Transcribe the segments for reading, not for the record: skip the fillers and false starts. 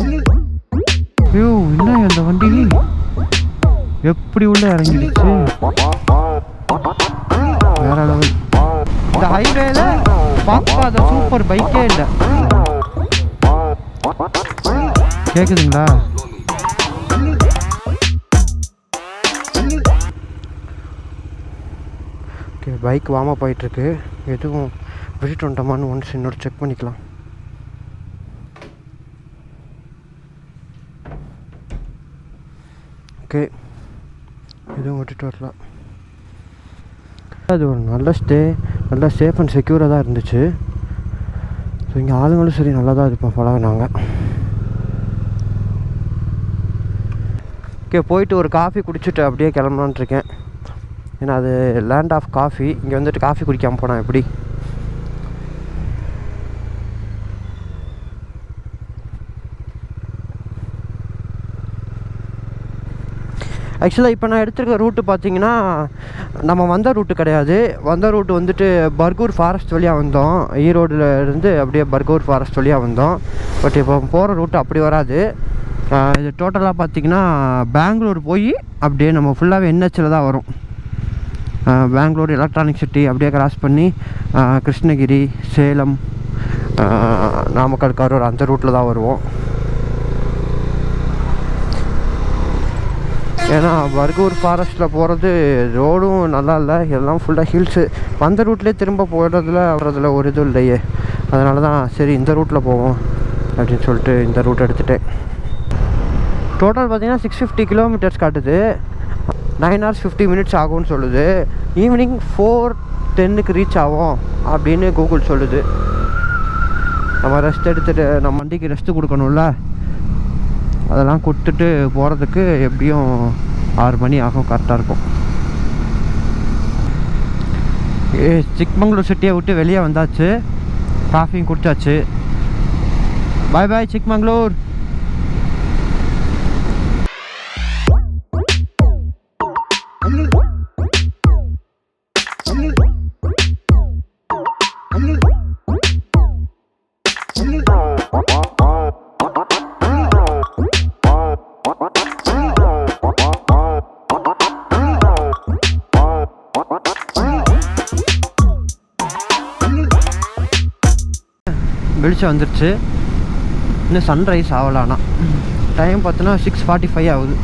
ஐயோ என்ன அந்த வண்டி எப்படி உள்ள இறங்கிடுச்சு, வேற லெவல். இந்த ஹைவேல பார்க்காத சூப்பர் பைக்கே இல்லை. கேக்குதுங்களா? ஓகே, பைக் வார்ம் அப் ஆகிட்டுருக்கு. எதுவும் விட்டுட்டு வந்துட்டோமான்னு ஒன்ஸ் இன்னொரு செக் பண்ணிக்கலாம். ஓகே, எதுவும் விட்டுட்டு வரலாம். அது ஒரு நல்ல நல்லா சேஃப் அண்ட் செக்யூராக தான் இருந்துச்சு. ஸோ இங்கே ஆளுங்களும் சரி நல்லா தான் இப்போ பழகினாங்க. ஓகே, போயிட்டு ஒரு காஃபி குடிச்சிட்டு அப்படியே கிளம்பலான்னு இருக்கேன். ஏன்னா அது லேண்ட் ஆஃப் காஃபி. இங்கே வந்துட்டு காஃபி குடிக்காமல் போனால் எப்படி? ஆக்சுவலாக இப்போ நான் எடுத்துருக்க ரூட்டு பார்த்தீங்கன்னா நம்ம வந்த ரூட்டு கிடையாது. வந்த ரூட்டு வந்துட்டு பர்கூர் ஃபாரஸ்ட் வழியாக வந்தோம். ஈரோடில் இருந்து அப்படியே பர்கூர் ஃபாரஸ்ட் வழியாக வந்தோம். பட் இப்போ போகிற ரூட்டு அப்படி வராது. இது டோட்டலாக பார்த்திங்கன்னா பெங்களூர் போய் அப்படியே நம்ம ஃபுல்லாகவே என்ஹெச்சில் தான் வரும். பெங்களூர் எலக்ட்ரானிக் சிட்டி அப்படியே கிராஸ் பண்ணி கிருஷ்ணகிரி, சேலம், நாமக்கல், கரூர் அந்த ரூட்டில் தான் வருவோம். ஏன்னா பர்கூர் ஃபாரஸ்ட்டில் போகிறது ரோடும் நல்லா இல்லை, எல்லாம் ஃபுல்லாக ஹில்ஸு. வந்த ரூட்லேயே திரும்ப வர்றதில் ஒரு இதுவும் இல்லையே. அதனால தான் சரி இந்த ரூட்டில் போவோம் அப்படின்னு சொல்லிட்டு இந்த ரூட் எடுத்துகிட்டேன். டோட்டல் பார்த்திங்கன்னா 650 கிலோமீட்டர்ஸ் காட்டுது. 9 hours 50 minutes ஆகும்னு சொல்லுது. ஈவினிங் 4:10 ரீச் ஆகும் அப்படின்னு கூகுள் சொல்லுது. நம்ம ரெஸ்ட் எடுத்துகிட்டு நம்ம வண்டிக்கு ரெஸ்ட்டு கொடுக்கணும்ல, அதெல்லாம் கொடுத்துட்டு போகிறதுக்கு எப்படியும் 6 மணி ஆகும், கரெக்டாக இருக்கும். சிக்மங்களூர் சிட்டியை விட்டு வெளியே வந்தாச்சு, காஃபியும் குடிச்சாச்சு. பாய் பாய் சிக்மங்களூர். வெளிச்சம் வந்துருச்சு. இன்னும் சன்ரைஸ் ஆகலான்னா டைம் பார்த்தோன்னா 6:45 ஆகுது.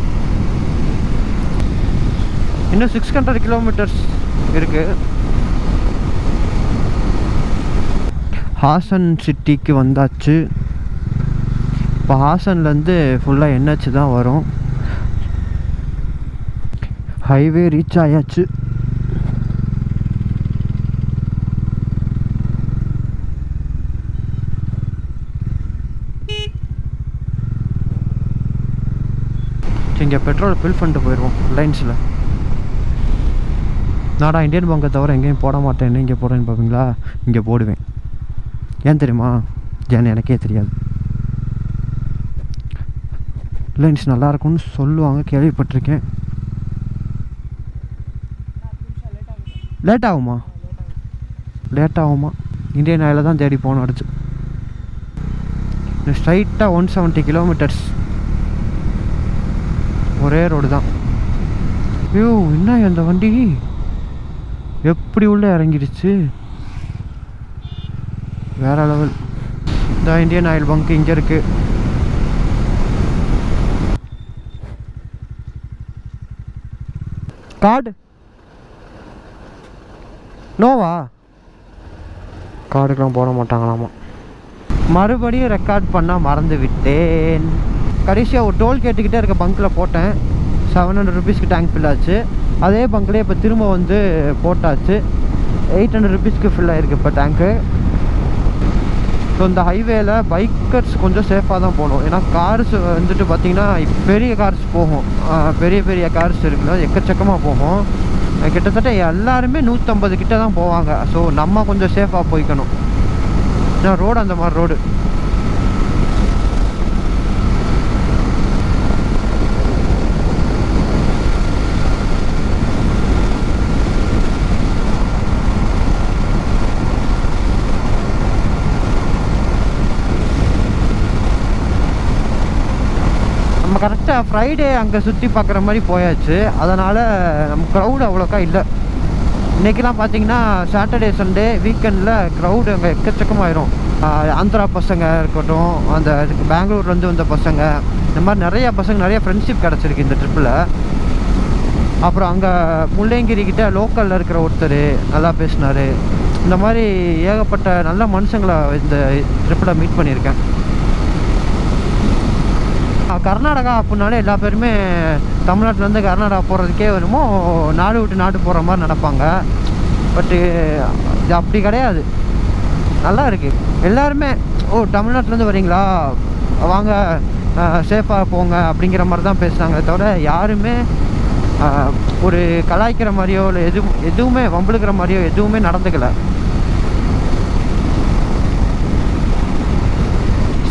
இன்னும் 600 கிலோமீட்டர்ஸ் இருக்குது. ஹாசன் சிட்டிக்கு வந்தாச்சு. இப்போ ஹாசன்லேருந்து ஃபுல்லாக என்ஹெச் தான் வரும். ஹைவே ரீச் ஆயாச்சு. இங்கே பெட்ரோல் ஃபில் பண்ணிட்டு போயிடுவோம் லைன்ஸில். நாடா இந்தியன் பேங்கை தவிர எங்கேயும் போட மாட்டேன். இங்கே போடுறேன்னு பார்ப்பீங்களா? இங்கே போடுவேன். ஏன் தெரியுமா? ஏன்னு எனக்கே தெரியாது. லைன்ஸ் நல்லாயிருக்கும்னு சொல்லுவாங்க, கேள்விப்பட்டிருக்கேன். லேட் ஆகுமா? இந்தியன் ஆயில தான் தேடி போகணும். அடுத்து ஸ்ட்ரைட்டாக 170 கிலோமீட்டர்ஸ் ஒரே ரோடு தான். ஐயோ என்ன அந்த வண்டி எப்படி உள்ளே இறங்கிடுச்சு, வேற லெவல். இந்த இந்தியன் ஆயில் பங்க் இங்கே இருக்கு. கார்டு நோவா? கார்டுக்கெலாம் போட மாட்டாங்களாமா. மறுபடியும் ரெக்கார்ட் பண்ண மறந்து விட்டேன். கடைசியாக ஒரு டோல் கேட்டுக்கிட்டே இருக்க பங்க்கில் போட்டேன். 700 ருபீஸ்க்கு டேங்க் ஃபில் ஆச்சு. அதே பங்க்லேயே இப்போ திரும்ப வந்து போட்டாச்சு. 800 ருபீஸ்க்கு ஃபில் ஆகிருக்கு இப்போ டேங்க்கு. ஸோ இந்த ஹைவேல பைக்கர்ஸ் கொஞ்சம் சேஃபாக தான் போகணும். ஏன்னா கார்ஸ் வந்துட்டு பார்த்திங்கன்னா பெரிய கார்ஸ் போகும், பெரிய கார்ஸ் இருக்குல்ல, எக்கச்சக்கமாக போகும். கிட்டத்தட்ட எல்லாருமே 150 கிட்ட தான் போவாங்க. ஸோ நம்ம கொஞ்சம் சேஃபாக போய்க்கணும். ஏன்னா ரோடு அந்த மாதிரி ரோடு. நம்ம கரெக்டாக ஃப்ரைடே அங்கே சுற்றி பார்க்குற மாதிரி போயாச்சு. அதனால் நம்ம க்ரௌடு அவ்வளோக்கா இல்லை. இன்றைக்கெலாம் பார்த்தீங்கன்னா சாட்டர்டே சண்டே வீக்கெண்டில் க்ரௌடு அங்கே எக்கச்சக்கமாயிரும். ஆந்திரா பசங்க இருக்கட்டும், அந்த பெங்களூர்லேருந்து வந்த பசங்க, இந்த மாதிரி நிறையா பசங்க, நிறைய ஃப்ரெண்ட்ஷிப் கிடச்சிருக்கு இந்த ட்ரிப்பில். அப்புறம் அங்கே முள்ளங்கிரிக்கிட்ட லோக்கலில் இருக்கிற ஒருத்தர் நல்லா பேசினார். இந்த மாதிரி ஏகப்பட்ட நல்ல மனுஷங்களை இந்த ட்ரிப்பில் மீட் பண்ணியிருக்கேன். கர்நாடகா அப்படின்னாலே எல்லா பேருமே தமிழ்நாட்டிலேருந்து கர்நாடகா போகிறதுக்கே வருமோ நாடு விட்டு நாடு போகிற மாதிரி நடப்பாங்க. பட்டு இது அப்படி கிடையாது, நல்லா இருக்குது. எல்லாருமே தமிழ்நாட்டிலேருந்து வரீங்களா, வாங்க சேஃபாக போங்க அப்படிங்கிற மாதிரி தான் பேசுனாங்களே தவிர யாருமே ஒரு கலாய்க்கிற மாதிரியோ இல்லை எதுவுமே வம்பிழுக்கிற மாதிரியோ எதுவுமே நடந்துக்கலை.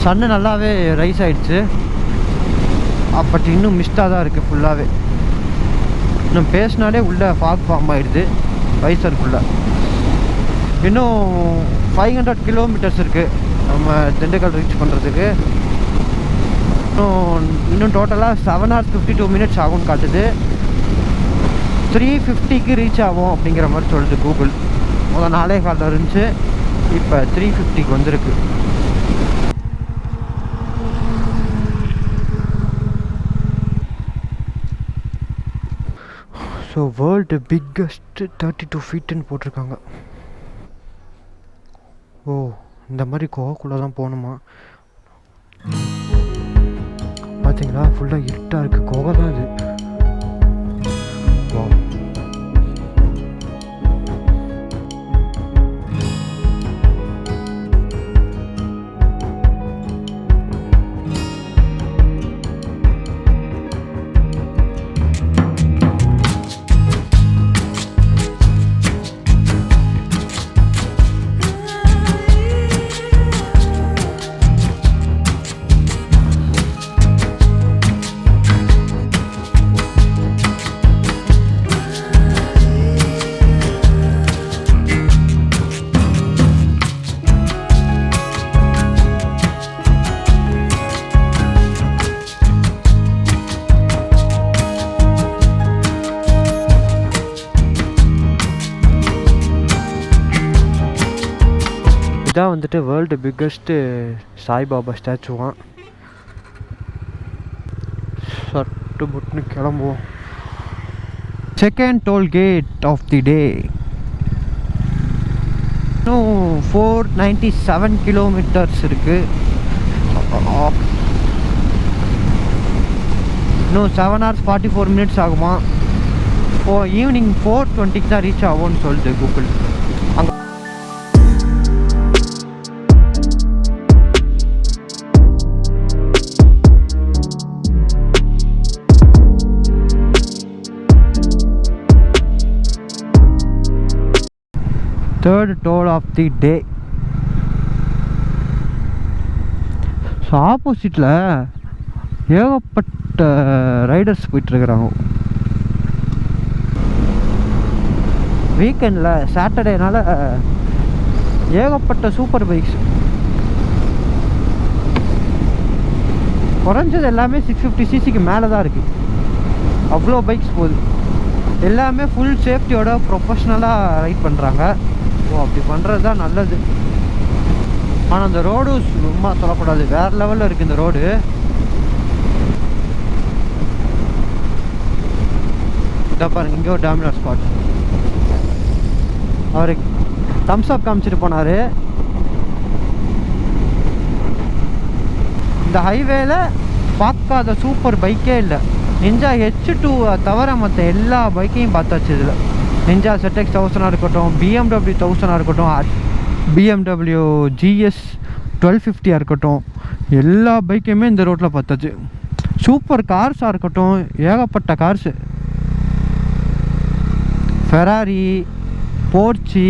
சன்னு நல்லாவே ரைஸ் ஆகிடுச்சு. பட் இன்னும் மிஸ்டாக தான் இருக்குது ஃபுல்லாகவே. இன்னும் பேசினாலே உள்ளே ஃபாக் ஃபார்ம் ஆகிடுது வைசருக்குள்ளே. இன்னும் 500 கிலோமீட்டர்ஸ் இருக்குது நம்ம திண்டுக்கல் ரீச் பண்ணுறதுக்கு. இன்னும் டோட்டலாக 7 hours 52 minutes ஆகும்னு காட்டுது. 350க்கு ரீச் ஆகும் அப்படிங்கிற மாதிரி சொல்லுது கூகுள். முதல் 4:15 இருந்துச்சு, இப்போ 350க்கு வந்திருக்கு. ஸோ வேர்ல்டு பிக்கஸ்ட் 32 feetன்னு போட்டிருக்காங்க. ஓ, இந்த மாதிரி குகைக்குள்ளே தான் போகணுமா? பார்த்தீங்களா, ஃபுல்லாக இருட்டாக இருக்குது. குகை தான் இது. வா, இதான் வந்துட்டு வேர்ல்டு பிக்கஸ்ட்டு சாய்பாபா ஸ்டாச்சுவான். சட்டு புட்டுன்னு கிளம்புவோம். செகண்ட் டோல்கேட் ஆஃப் தி டே. இன்னும் 497 கிலோமீட்டர்ஸ் இருக்குது. இன்னும் 7 hours 44 minutes ஆகுமா. ஈவினிங் 4:20 தான் ரீச் ஆகும்னு சொல்லுது கூகுள். அங்கே third toll of the day. So ஆப்போசிட்டில் ஏகப்பட்ட ரைடர்ஸ் போயிட்டுருக்குறாங்க. வீக்கெண்டில் சாட்டர்டேனால ஏகப்பட்ட சூப்பர் பைக்ஸ். குறைஞ்சது எல்லாமே 650cc மேலே தான் இருக்குது. அவ்வளோ பைக்ஸ் போகுது. எல்லாமே ஃபுல் சேஃப்டியோட ப்ரொஃபஷ்னலாக ரைட் பண்ணுறாங்க. அப்படி பண்ணுறது தான் நல்லது. ஆனால் அந்த ரோடு சும்மா சொல்லக்கூடாது, வேறு லெவலில் இருக்குது இந்த ரோடு. இதை பாருங்க, இங்கே ஒரு டாமினார் ஸ்பாட். அவர் தம்ஸ் அப் காமிச்சிட்டு போனார். இந்த ஹைவேல பார்க்காத சூப்பர் பைக்கே இல்லை. நிஞ்சா H2 தவிர மற்ற எல்லா பைக்கையும் பார்த்தாச்சு. இதில் நிஞ்சா ZX 1000 இருக்கட்டும், BMW 1000 இருக்கட்டும், BMW GS 1250 இருக்கட்டும், எல்லா பைக்கையுமே இந்த ரோட்டில் பார்த்தாச்சு. சூப்பர் கார்ஸாக இருக்கட்டும், ஏகப்பட்ட கார்ஸு. ஃபெராரி, போர்ச்சி,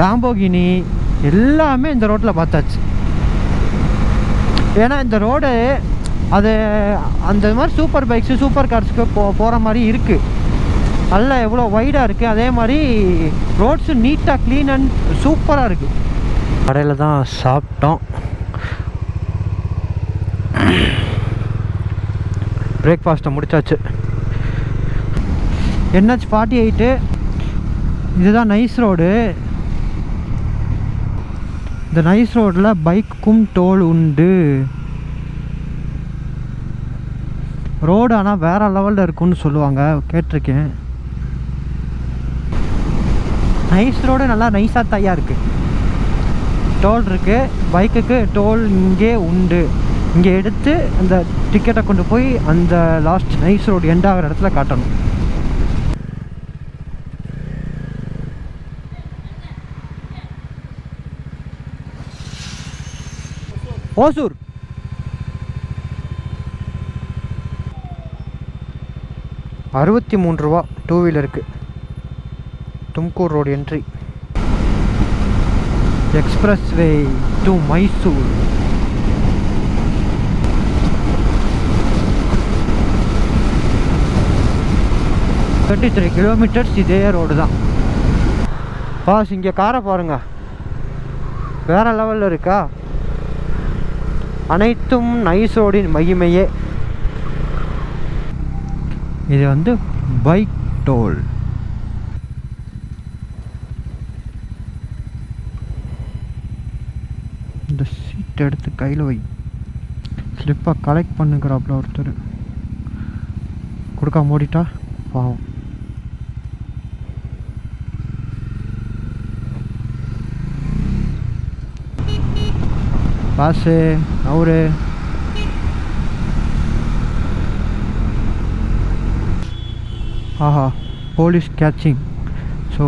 லாம்போகினி எல்லாமே இந்த ரோட்டில் பார்த்தாச்சு. ஏன்னா இந்த ரோடு அது அந்த மாதிரி சூப்பர் பைக்ஸு சூப்பர் கார்ஸுக்கு போகிற மாதிரி இருக்குது. நல்லா எவ்வளோ வைடாக இருக்குது. அதே மாதிரி ரோட்ஸு நீட்டாக க்ளீன் அண்ட் சூப்பராக இருக்குது. கடையில் தான் சாப்பிட்டோம். பிரேக்ஃபாஸ்ட்டை முடிச்சாச்சு. NH48 இதுதான் நைஸ் ரோடு. இந்த நைஸ் ரோடில் பைக்குக்கும் டோல் உண்டு. ரோடு ஆனால் வேறு லெவலில் இருக்குன்னு சொல்லுவாங்க, கேட்டிருக்கேன். நைஸ் ரோடு நல்லா நைஸாக தையாக இருக்குது. டோல் இருக்குது, பைக்குக்கு டோல் இங்கே உண்டு. இங்கே எடுத்து அந்த டிக்கெட்டை கொண்டு போய் அந்த லாஸ்ட் நைஸ் ரோடு எண்ட் ஆகிற இடத்துல காட்டணும். ஓசூர் 63 ரூபா 2 வீலருக்கு. Tumkur road entry. Expressway to Mysore. $33 kilometres இதே ரோடு தான். பாஸ் இங்கே காரை பாருங்க, வேற லெவலில் இருக்கா. அனைத்தும் நைஸ் ரோடின் மகிமையே. இது வந்து பைக் டோல். இந்த சீட் எடுத்து கையில் வை. ஸ்லிப்பாக கலெக்ட் பண்ணுங்கிறாப்புல ஒருத்தர். கொடுக்காம ஓடிட்டா பாவம். பாஸு அவரு ஆஹா போலீஸ் கேட்சிங். ஸோ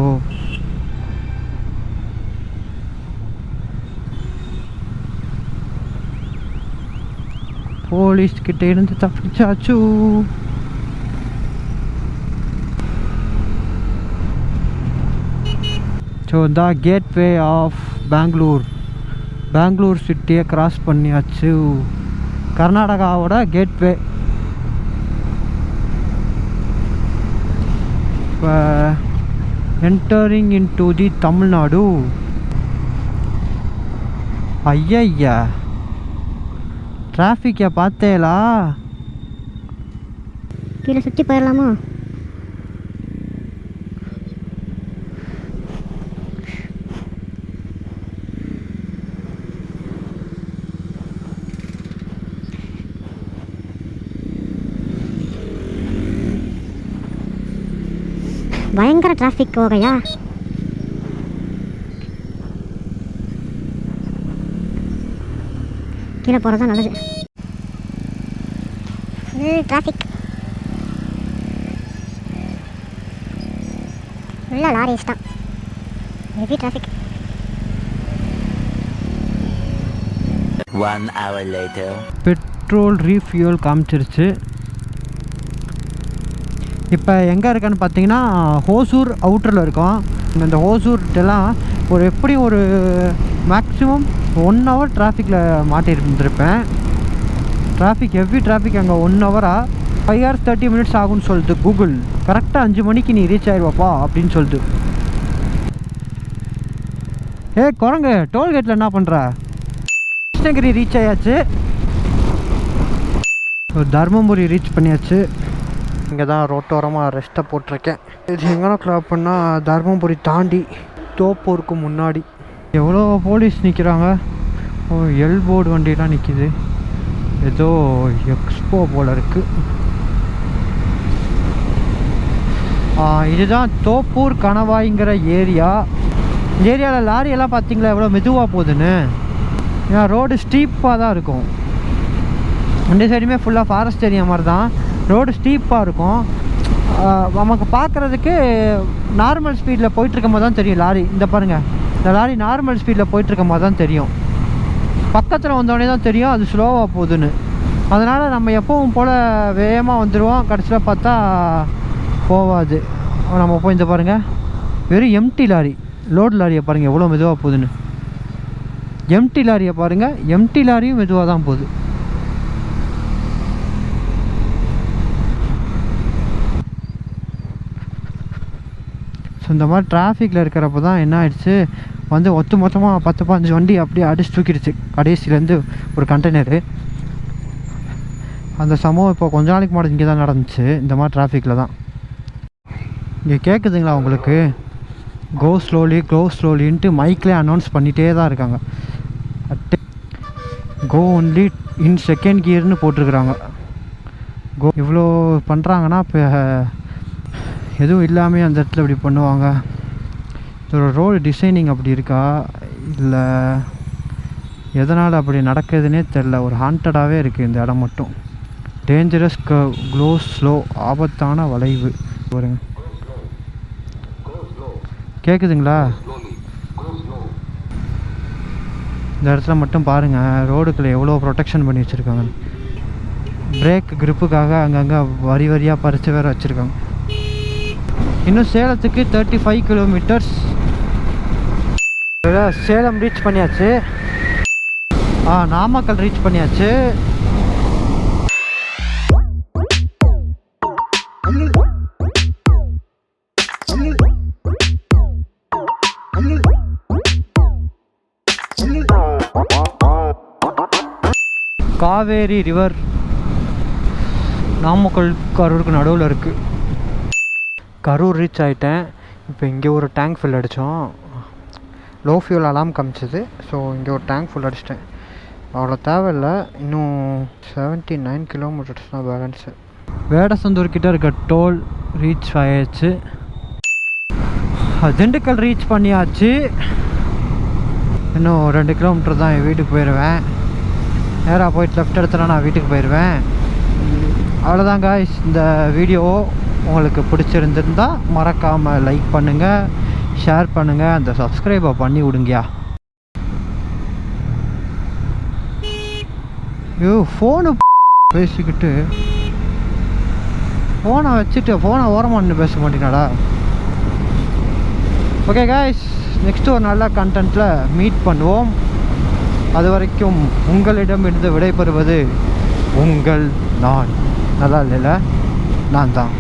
போலீஸ் கிட்ட இருந்து தப்பிச்சாச்சு. So the gateway of Bangalore. Bangalore சிட்டியை கிராஸ் பண்ணியாச்சு. கர்நாடகாவோட கேட்வே. இப்போ என்டரிங் இன்டு தி தமிழ்நாடு. ஐயா டிராஃபிக்கை பார்த்தேலா? கீழே சுற்றி போயிடலாமா? பயங்கர டிராஃபிக் போகையா. கீழே போகிறது தான் நல்லது. டிராஃபிக் ஃபுல்லாக லாரிஸ் தான். Heavy traffic. 1 hour later. Petrol refuel காமிச்சிருச்சு. இப்போ எங்கே இருக்கான்னு பார்த்தீங்கன்னா ஹோசூர் அவுட்டரில் இருக்கோம். இந்த ஹோசூர்ட்டெல்லாம் ஒரு மேக்ஸிமம் 1 hour டிராஃபிக்கில் மாட்டிருந்துருப்பேன். Traffic heavy traffic. அங்கே 1 hour-ஆ 5 hours 30 minutes ஆகும்னு சொல்லுது கூகுள். கரெக்டாக 5 மணிக்கு நீ ரீச் ஆயிடுவாப்பா அப்படின்னு சொல்லுது. குரங்கு டோல்கேட்டில் என்ன பண்ணுற? கிருஷ்ணகிரி ரீச் ஆயாச்சு. தர்மபுரி ரீச் பண்ணியாச்சு. இங்கே தான் ரோட்டோரமாக ரெஸ்ட்டை போட்டிருக்கேன். இது எங்கன்னா கிராப் பண்ணால் தர்மபுரி தாண்டி தோப்பூருக்கு முன்னாடி. எவ்வளோ போலீஸ் நிற்கிறாங்க. எல்போர்டு வண்டிலாம் நிற்கிது. ஏதோ எக்ஸ்போ போல் இருக்குது. இதுதான் தோப்பூர் கணவாய்ங்கிற ஏரியா. இந்த ஏரியாவில் லாரியெல்லாம் பார்த்தீங்களா எவ்வளோ மெதுவாக போகுதுன்னு. ஏன்னா ரோடு ஸ்டீப்பாக தான் இருக்கும். ரெண்டு சைடுமே ஃபுல்லாக ஃபாரஸ்ட் ஏரியா மாதிரி தான். ரோடு ஸ்டீப்பாக இருக்கும். நமக்கு பார்க்குறதுக்கு நார்மல் ஸ்பீடில் போயிட்டுருக்கும் போது தான் தெரியும் லாரி. இந்த பாருங்கள், இந்த லாரி நார்மல் ஸ்பீடில் போயிட்டுருக்கும் போது தான் தெரியும். பக்கத்தில் வந்தோடனே தான் தெரியும் அது ஸ்லோவாக போகுதுன்னு. அதனால் நம்ம எப்பவும் போல் வேகமாக வந்துடுவோம். கடைசியில் பார்த்தா போகாது. நம்ம போய் இந்த பாருங்கள், வெறும் எம்டி லாரி. லோடு லாரியை பாருங்கள் எவ்வளோ மெதுவாக போகுதுன்னு. எம்டி லாரியை பாருங்கள், எம்டி லாரியும் மெதுவாக தான் போகுது. ஸோ இந்த மாதிரி டிராஃபிக்கில் இருக்கிறப்ப தான் என்ன ஆயிடுச்சு, வந்து மொத்தமாக 10-15 வண்டி அப்படியே அடிச்சு தூக்கிடுச்சு கடைசியிலேருந்து ஒரு கண்டெய்னரு. அந்த சம்பவம் இப்போ கொஞ்ச நாளைக்கு முன்னாடி இங்கே தான் நடந்துச்சு. இந்த மாதிரி டிராஃபிக்கில் தான். இங்கே கேட்குதுங்களா உங்களுக்கு? கோ ஸ்லோலின்ட்டு மைக்லேயே அனௌன்ஸ் பண்ணிகிட்டே தான் இருக்காங்க. கோ ஒன்லி இன் செகண்ட் கியர்னு போட்டிருக்குறாங்க. கோ இவ்வளோ பண்ணுறாங்கன்னா இப்போ எதுவும் இல்லாமல் அந்த இடத்துல இப்படி பண்ணுவாங்க. இதோட ரோடு டிசைனிங் அப்படி இருக்கா இல்லை எதனால் அப்படி நடக்குதுன்னே தெரில. ஒரு ஹாண்டடாகவே இருக்குது இந்த இடம் மட்டும். டேஞ்சரஸ் க்ளோ ஸ்லோ, ஆபத்தான வளைவு. பாருங்க, கேட்குதுங்களா? இந்த இடத்துல மட்டும் பாருங்கள் ரோடுக்குள்ளே எவ்வளோ ப்ரொடெக்ஷன் பண்ணி வச்சுருக்காங்க. பிரேக் கிரிப்புக்காக அங்கங்கே வரி வரியாக பறித்து வேறு வச்சுருக்காங்க. இன்னும் சேலத்துக்கு 35 கிலோமீட்டர்ஸ். சேலம் ரீச் பண்ணியாச்சு. நாமக்கல் ரீச் பண்ணியாச்சு. காவேரி ரிவர் நாமக்கல் கரூருக்கு நடுவில் இருக்குது. கரூர் ரீச் ஆகிட்டேன். இப்போ இங்கே ஒரு டேங்க் ஃபில் அடித்தோம். லோ ஃபியூல் அலாம் காமிச்சது. ஸோ இங்கே ஒரு டேங்க் ஃபுல் அடிச்சிட்டேன். அவ்வளோ தேவையில்லை. இன்னும் 79 கிலோமீட்டர்ஸ் தான் பேலன்ஸு. வேடசந்தூர்கிட்ட இருக்க டோல் ரீச் ஆயாச்சு. திண்டுக்கல் ரீச் பண்ணியாச்சு. இன்னும் 2 கிலோமீட்டர் தான் என் வீட்டுக்கு போயிடுவேன். நேராக போயிட்டு லெஃப்ட் எடுத்தனா நான் வீட்டுக்கு போயிடுவேன். அவ்வளோதாங்க. இந்த வீடியோ உங்களுக்கு பிடிச்சிருந்துருந்தால் மறக்காமல் லைக் பண்ணுங்கள், ஷேர் பண்ணுங்கள், அந்த சப்ஸ்கிரைபை பண்ணி விடுங்கயா. ஐயோ ஃபோனு பேசிக்கிட்டு ஃபோனை வச்சுட்டு ஃபோனை ஓரமாக நின்று பேச மாட்டேங்கடா. ஓகே காய்ஸ், நெக்ஸ்ட்டு ஒரு நல்ல கண்டென்ட்டில் மீட் பண்ணுவோம். அது வரைக்கும் உங்களிடமிருந்து விடைபெறுவது உங்கள் நான். நல்லா இல்லைல்ல? நான் தான்.